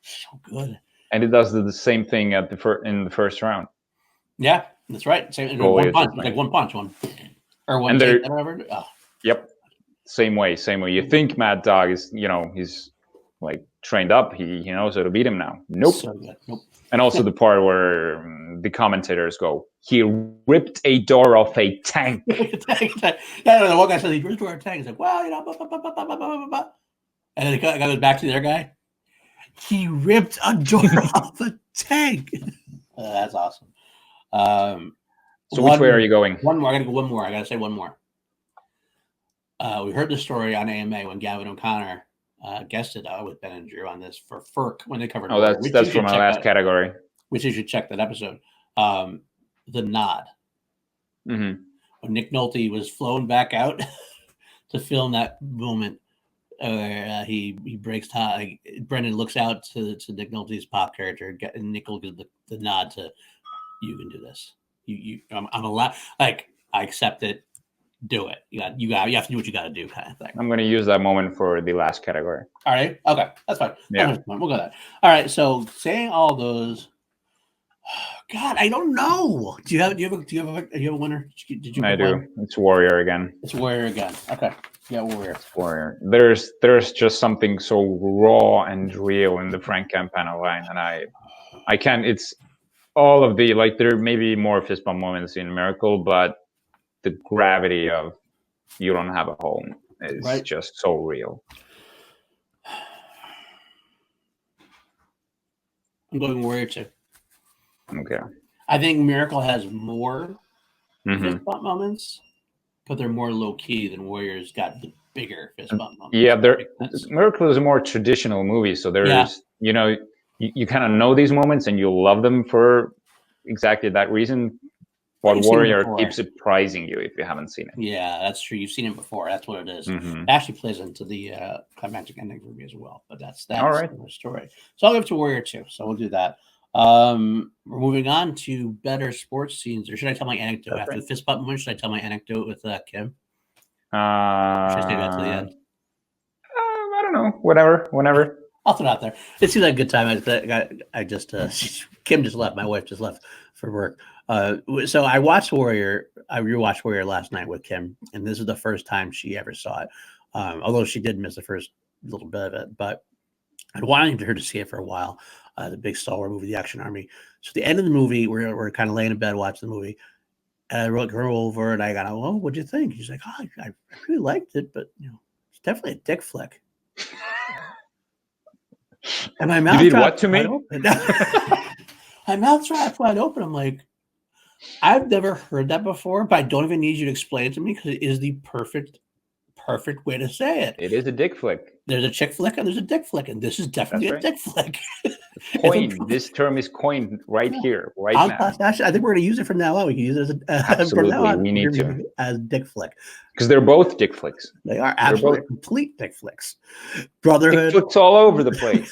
So good. And it does the same thing in the first round. Yeah, that's right. Same one punch. It's like one punch, one take, whatever. Oh. Yep. Same way. You think Mad Dog is, he's like trained up. He knows how to beat him now. Nope. So good. Nope. And also the part where the commentators go, he ripped a door off a tank. Yeah, one guy says he ripped a door off a tank. He's like, well, and then the guy goes back to their guy. He ripped a door off a tank. That's awesome. So which way are you going? One more. I got to go one more. I got to say one more. We heard the story on AMA when Gavin O'Connor guested with Ben and Drew on this for FERC when they covered. Oh, that's for my last category. Which you should check that episode. The nod. Mm-hmm. When Nick Nolte was flown back out to film that moment, he breaks tie. Brendan looks out to Nick Nolte's pop character, and Nick will give the nod to, you can do this. I'm allowed. Like, I accept it. Do it. You have to do what you got to do, kind of thing. I'm going to use that moment for the last category. All right. Okay, that's fine. Yeah, we'll go that. All right. So saying all those, God, I don't know. Do you have a winner? Did you? I do. One? It's Warrior again. It's Warrior again. Okay. Yeah, Warrior. It's Warrior. There's just something so raw and real in the Frank Campana line, and I can't. It's all of the, like, there may be more fist bump moments in Miracle, but the gravity of you don't have a home is just so real. I'm going Warrior too. Okay. I think Miracle has more fist bump moments, but they're more low key than Warrior's got the bigger fist bump moments. Yeah, Miracle is a more traditional movie, so there's you kind of know these moments and you'll love them for exactly that reason. But Warrior keeps surprising you if you haven't seen it. Yeah, that's true. You've seen it before. That's what it is. Mm-hmm. It actually plays into the climactic ending for me as well. But that's all right. The story. So I'll give it to Warrior 2. So we'll do that. We're moving on to better sports scenes. Or should I tell my anecdote after the fist bump moment? Should I tell my anecdote with Kim? Should I save that to the end? I don't know. Whenever. I'll throw it out there. It seems like a good time. Kim just left. My wife just left for work. So I watched Warrior. I rewatched Warrior last night with Kim, and this is the first time she ever saw it. Although she did miss the first little bit of it, but I'd wanted her to see it for a while. The big stalwart movie, The Action Army. So at the end of the movie, we're kind of laying in bed watching the movie, and I wrote her over, and I got, "Oh, what'd you think?" She's like, "Oh, I really liked it, but it's definitely a dick flick." And my mouth. You did what to me? My mouth's wide open. I'm like, I've never heard that before, but I don't even need you to explain it to me because it is the perfect way to say it. It is a dick flick. There's a chick flick and there's a dick flick, and this is definitely a dick flick. This term is coined here, now. Actually, I think we're going to use it from now on. We can use it as absolutely. From now on, we need to as dick flick because they're both dick flicks. They are absolutely complete dick flicks. Brotherhood, dick flicks all over the place.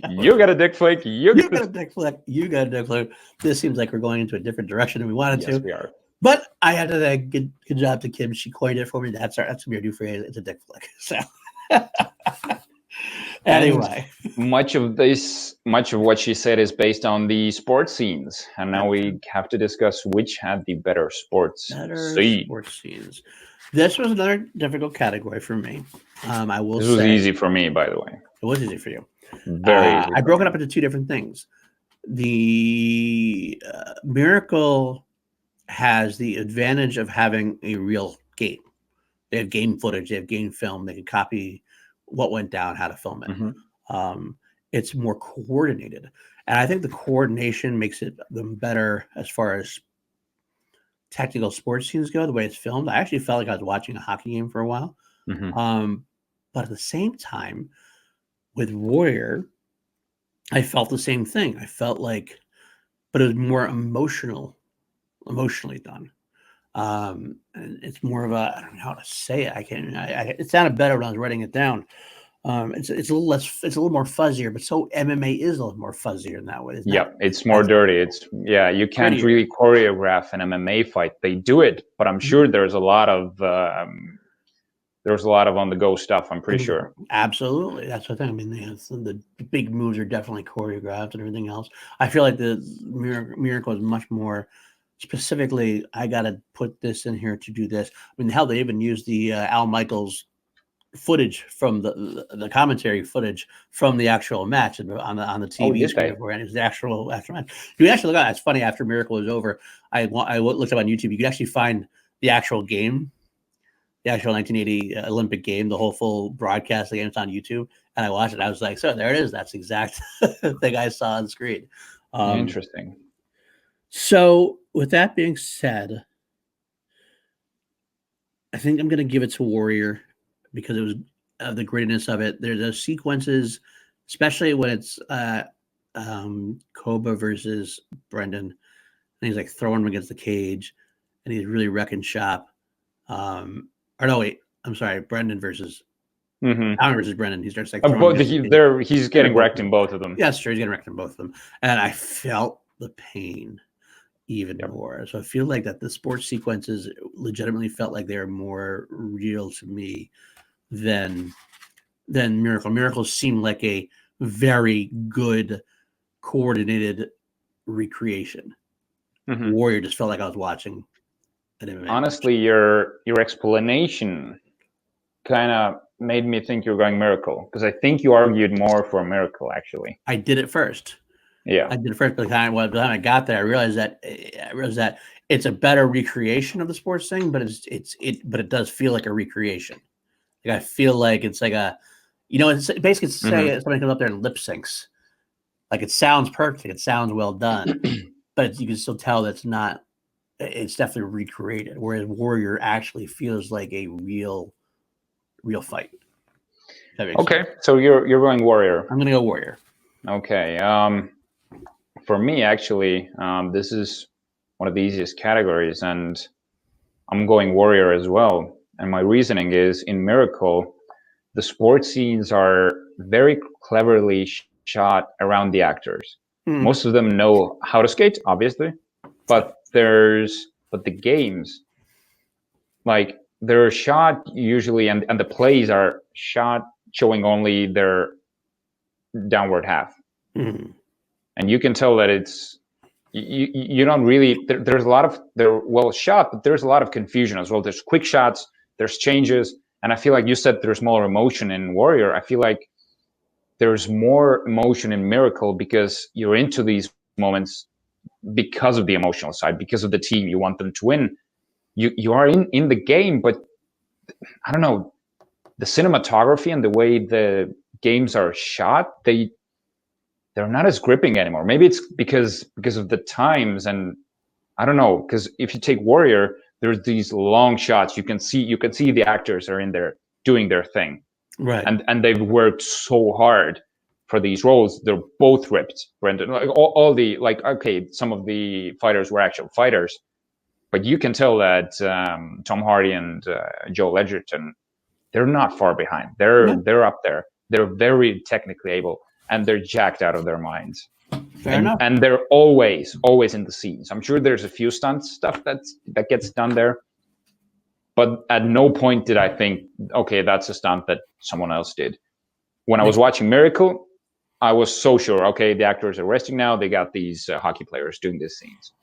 You got a dick flick. You got a dick flick. You got a dick flick. This seems like we're going into a different direction than we wanted to. Yes, we are. But I had to say good job to Kim. She coined it for me. That's gonna be our new phrase. It's a dick flick. So anyway, much of what she said is based on the sports scenes, and now we have to discuss which had the better sports scenes. This was another difficult category for me. I will say this was easy for me, by the way. It was easy for you. Very easy. I broke it up into two different things. The Miracle has the advantage of having a real game. They have game footage, they have game film, they can copy what went down, how to film it. Mm-hmm. It's more coordinated. And I think the coordination makes it them better as far as technical sports scenes go, the way it's filmed. I actually felt like I was watching a hockey game for a while. Mm-hmm. But at the same time, with Warrior, I felt the same thing. I felt like, but it was more emotionally done. And it's more of a, I don't know how to say it. It sounded better when I was writing it down. It's a little less, it's a little more fuzzier, but so MMA is a little more fuzzier in that way. Yeah, it's more dirty. You can't really choreograph an MMA fight. They do it, but I'm sure there's a lot of on the go stuff. I'm pretty sure. Absolutely, that's what I think. I mean, the big moves are definitely choreographed and everything else. I feel like the Miracle is much more specifically. I got to put this in here to do this. I mean, hell, they even used the Al Michaels footage from the commentary footage from the actual match on the TV screen beforehand. It was the actual match. You actually look at it. It's funny. After Miracle was over, I looked up on YouTube. You could actually find the actual game, the actual 1980 Olympic game, the whole full broadcast of the game. It's on YouTube, and I watched it. I was like, so there it is. That's the exact thing I saw on screen. Interesting. So with that being said, I think I'm going to give it to Warrior, because it was the grittiness of it. There's those sequences, especially when it's Koba versus Brendan, and he's like throwing him against the cage, and he's really wrecking shop. Or no, wait, I'm sorry, Brendan versus Conor versus Brendan. He starts like he's getting wrecked in both of them. Yeah, sure, he's getting wrecked in both of them, and I felt the pain even more. So I feel like that the sports sequences legitimately felt like they were more real to me than Miracle. Miracles seemed like a very good coordinated recreation. Warrior just felt like I was watching an MMA. Honestly, your explanation kind of made me think you're going Miracle, because I think you argued more for Miracle. Actually, I did it first. Yeah, I did it first. By the time I got there, I realized that it's a better recreation of the sports thing, but but it does feel like a recreation. Like I feel like it's like it's basically say somebody comes up there and lip syncs. Like it sounds perfect, it sounds well done, but you can still tell that's not. It's definitely recreated. Whereas Warrior actually feels like a real fight. Okay, sense. So you're going Warrior. I'm gonna go Warrior. Okay. For me, actually, this is one of the easiest categories, and I'm going Warrior as well. And my reasoning is, in Miracle, the sports scenes are very cleverly shot around the actors. Most of them know how to skate, obviously, but the games, like they're shot usually, and the plays are shot showing only their downward half. And you can tell that it's you don't really there's a lot of they're well shot, but there's a lot of confusion as well. There's quick shots, there's changes, and I feel like you said there's more emotion in Warrior. I feel like there's more emotion in Miracle because you're into these moments because of the emotional side, because of the team. You want them to win. You are in the game, but I don't know, the cinematography and the way the games are shot, they're not as gripping anymore. Maybe it's because of the times, and I don't know, because if you take Warrior, there's these long shots. You can see the actors are in there doing their thing, right? And they've worked so hard for these roles. They're both ripped, Brendan. Like all the okay, some of the fighters were actual fighters, but you can tell that Tom Hardy and Joel Edgerton, they're not far behind. They're up there. They're very technically able. And they're jacked out of their minds. Fair enough. And they're always in the scenes. I'm sure there's a few stunt stuff that gets done there, but at no point did I think, okay, that's a stunt that someone else did. When I was watching Miracle, I was so sure, okay, the actors are resting now. They got these hockey players doing these scenes.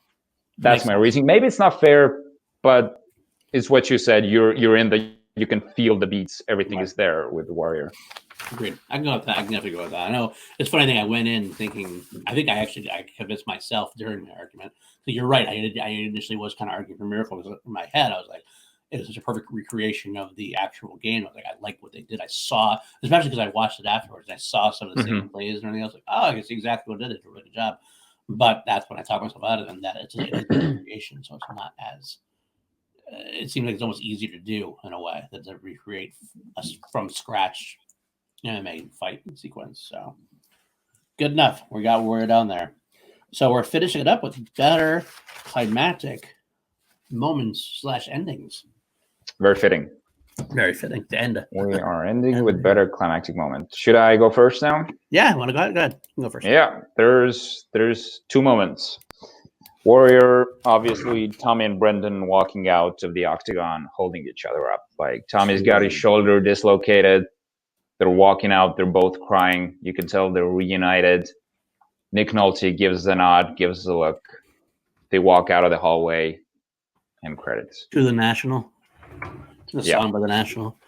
That's my reasoning. Maybe it's not fair, but it's what you said. You're in the, you can feel the beats. Everything is there with the Warrior. Agreed. I can go with that. I can definitely go with that. I know it's funny thing. I went in thinking. I think I convinced myself during the argument. So you're right. I initially was kind of arguing for Miracle. In my head, I was like, it was such a perfect recreation of the actual game. I was like, I like what they did. I saw, especially because I watched it afterwards. I saw some of the same plays and everything else. Like, oh, I can see exactly what it did. It's a really good job. But that's when I talked myself out of it, and that it's a recreation. So it's not as. It seems like it's almost easier to do in a way than to recreate from scratch. MMA fight sequence. So good enough. We got Warrior down there. So we're finishing it up with better climatic moments / endings. Very fitting. Very fitting to end. We are ending with better climactic moments. Should I go first now? Yeah, want to go ahead? Go ahead. Go first. Yeah, there's 2 moments. Warrior, obviously, Tommy and Brendan walking out of the octagon, holding each other up. Like Tommy's got his shoulder dislocated. They're walking out. They're both crying. You can tell they're reunited. Nick Nolte gives the nod, gives the look. They walk out of the hallway, and credits. To the National. To the song by the National.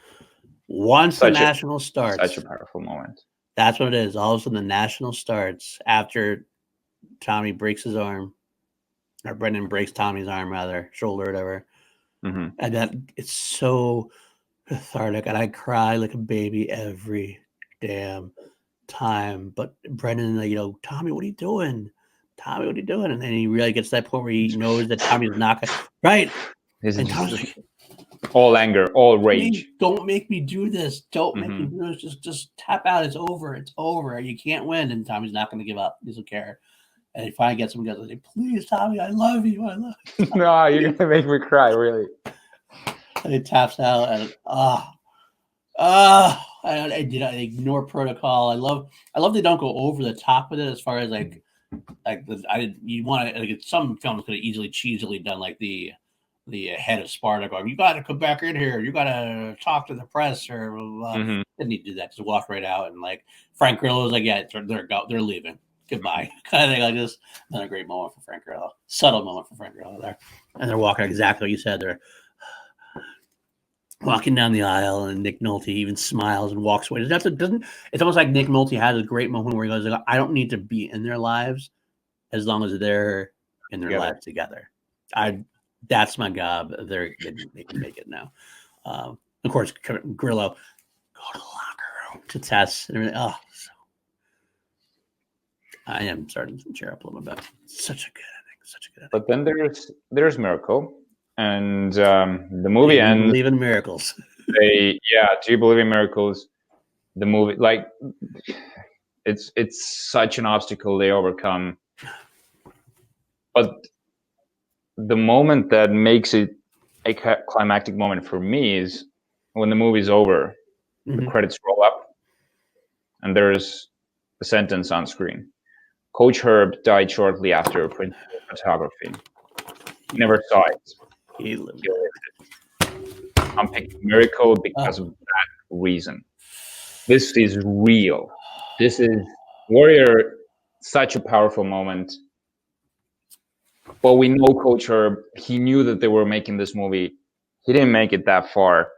Once the National starts. Such a powerful moment. That's what it is. All of a sudden, the National starts after Tommy breaks his arm. Or Brendan breaks Tommy's arm, rather, shoulder, whatever. Mm-hmm. And that it's so cathartic. And I cry like a baby every damn time. But Brendan, Tommy, what are you doing? Tommy, what are you doing? And then he really gets to that point where he knows that Tommy's not going to. Right. And Tommy's like, all anger, all rage. Don't make me do this. Don't make me do this. Just tap out. It's over. It's over. You can't win. And Tommy's not going to give up. He doesn't care. And he finally gets him. He goes, please, Tommy, I love you. I love you. No, you're going to make me cry, really. And he taps out. And I ignore protocol. I love they don't go over the top with it as far as some films could have cheesily done like the head of Sparta going, you got to come back in here. You got to talk to the press or blah, blah. Didn't need to do that. Just walk right out. And like Frank Grillo was like, yeah, they're leaving. Goodbye. Kind of thing like this. Then a great moment for Frank Grillo. Subtle moment for Frank Grillo there. And they're walking exactly what you said. They're walking down the aisle, and Nick Nolte even smiles and walks away. It's almost like Nick Nolte has a great moment where he goes, I don't need to be in their lives as long as they're in their lives together. That's my job. They can make it now. Of course, Grillo, go to the locker room to Tess and everything. Oh, I am starting to cheer up a little bit. Such a good ending. But then there's Miracle, and the movie ends. Believe in miracles. Do you believe in miracles? The movie, like, it's such an obstacle they overcome. But the moment that makes it a climactic moment for me is when the movie's over, the credits roll up, and there's a sentence on screen. Coach Herb died shortly after principal photography. He never saw it. He lived it. I'm picking Miracle because of that reason. This is real. This is Warrior, such a powerful moment. But we know Coach Herb, he knew that they were making this movie. He didn't make it that far.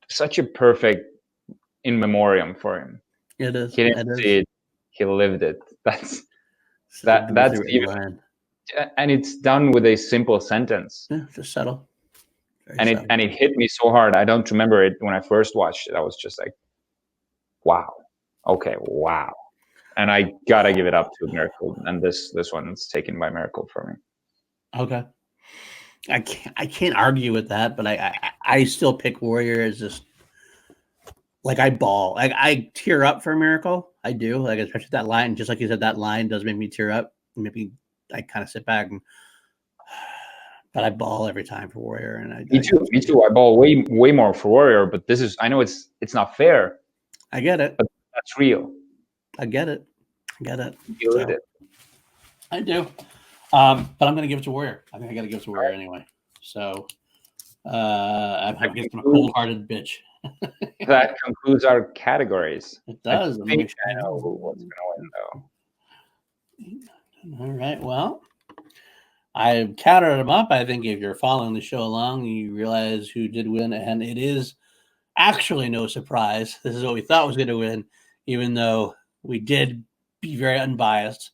Such a perfect in memoriam for him. It is. He didn't see it. He lived it. That's even, and it's done with a simple sentence. Yeah, just subtle. And it hit me so hard. I don't remember it when I first watched it. I was just like, wow. Okay, wow. And I gotta give it up to Miracle. And this one's taken by Miracle for me. Okay. I can't argue with that, but I still pick Warrior as just like I bawl. I tear up for Miracle. I do. Like, especially that line, just like you said, that line does make me tear up. Maybe I kind of sit back but I bawl every time for Warrior. And Me too. I bawl way more for Warrior, but I know it's not fair. I get it. But that's real. I get it. You did it. I do. But I'm going to give it to Warrior. I think I got to give it to Warrior anyway. So I'm getting a cold-hearted bitch. That concludes our categories. It does. I think I know what's going to win, though. All right. Well, I counted them up. I think if you're following the show along, you realize who did win, and it is actually no surprise. This is what we thought was going to win, even though we did be very unbiased.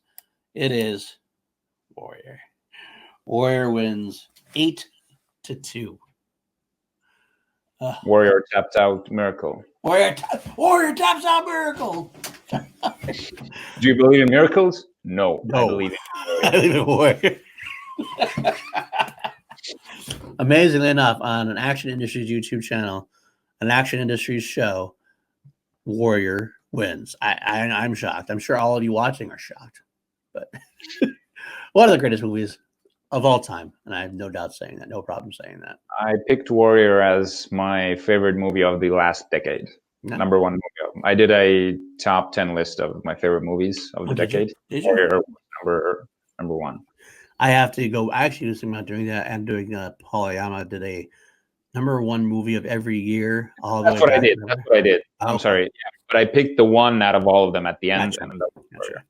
It is Warrior. Warrior wins 8-2. Warrior tapped out Miracle. Warrior taps out Miracle. Do you believe in miracles? No. I believe in Warrior. Amazingly enough, on an Action Industries YouTube channel, an Action Industries show, Warrior wins. I'm shocked. I'm sure all of you watching are shocked. But one of the greatest movies of all time, and I have no doubt saying that. No problem saying that. I picked Warrior as my favorite movie of the last decade. No. Number one movie. I did a top 10 list of my favorite movies of the decade. Did you? Warrior was number one. I have to go. I actually was thinking about doing that and doing Paul Ayama did a number one movie of every year. That's what I did. That's what I did. I'm sorry. Yeah. But I picked the one out of all of them at the end. Gotcha. Gotcha.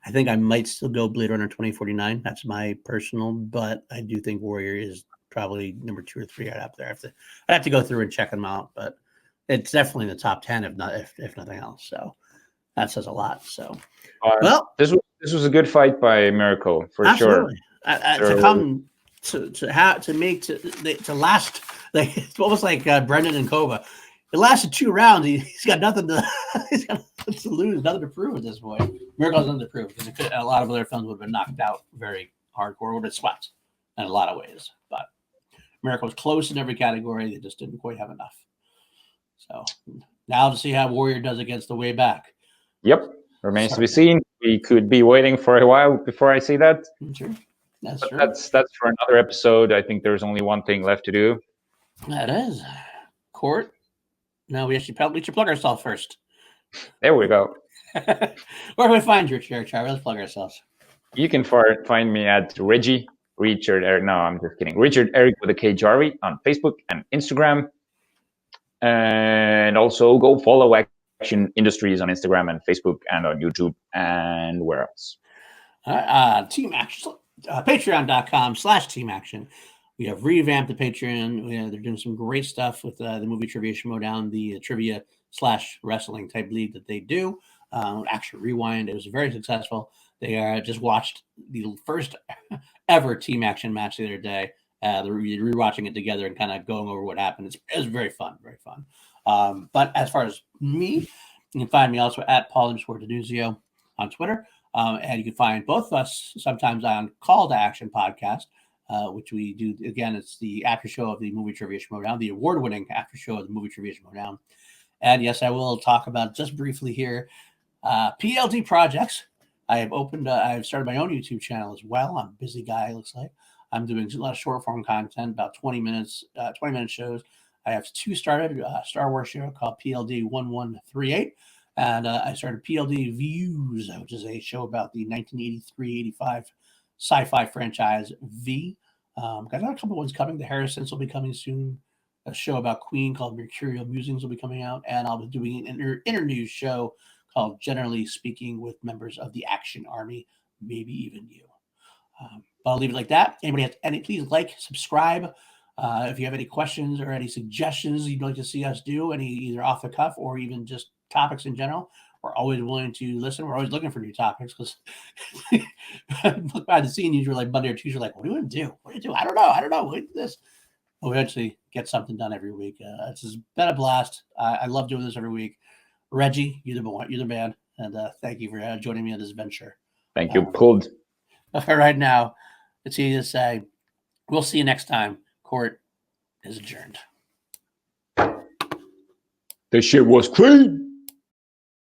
I think I might still go Blade Runner 2049. That's my personal, but I do think Warrior is probably number 2 or 3 right up there. I'd have to go through and check them out, but it's definitely in the top 10, if nothing else. So that says a lot. So, well, this was a good fight by Miracle for absolutely. sure. To come to last, like it's almost like Brendan and Kova. It lasted 2 rounds. He's got nothing to lose, nothing to prove at this point. Miracle has nothing to prove because a lot of other films would have been knocked out very hardcore, would have been swept in a lot of ways. But Miracle was close in every category. They just didn't quite have enough. So now to see how Warrior does against the way back. Yep. Remains to be seen. We could be waiting for a while before I see that. True. That's true. That's for another episode. I think there's only one thing left to do. That is. Court. No, we should plug ourselves first. There we go. Where can we find you, Charlie? Let's plug ourselves. You can find me at Richard Eric. No, I'm just kidding. Richard Eric with a K Jarvi on Facebook and Instagram. And also go follow Action Industries on Instagram and Facebook and on YouTube and where else. Team Action. Patreon.com/Team Action. We have revamped the Patreon. They're doing some great stuff with the movie Trivia Schmodown, the trivia / wrestling type league that they do. Action Rewind. It was very successful. They just watched the first ever Team Action match the other day. They're rewatching it together and kind of going over what happened. It was very fun, very fun. But as far as me, you can find me also at Paul_DiNuzzo on Twitter. And you can find both of us sometimes on Call to Action podcast, which we do. Again, it's the after show of the movie Trivia Schmodown, the award-winning after show of the movie Trivia Schmodown. And yes, I will talk about just briefly here PLD projects. I've started my own YouTube channel as well. I'm a busy guy, it looks like. I'm doing a lot of short form content, about 20 minutes, 20-minute shows. I have 2 started, a Star Wars show called PLD 1138. And I started PLD Views, which is a show about the 1983-85 sci-fi franchise V. Got a couple ones coming. The Harrisons will be coming soon. A show about Queen called Mercurial Musings will be coming out. And I'll be doing an internews show called Generally Speaking with members of the Action Army, maybe even you. But I'll leave it like that. Anybody has any, please like, subscribe. If you have any questions or any suggestions you'd like to see us do, any either off the cuff or even just topics in general, we're always willing to listen. We're always looking for new topics because look behind the scenes, usually like Monday or Tuesday, like, what do you want to do? What do you do? I don't know. What is this? But we actually get something done every week. It's been a blast. I love doing this every week. Reggie, you're the man. And thank you for joining me on this venture. Thank you. Pulled. Right now, it's easy to say, we'll see you next time. Court is adjourned. This shit was clean.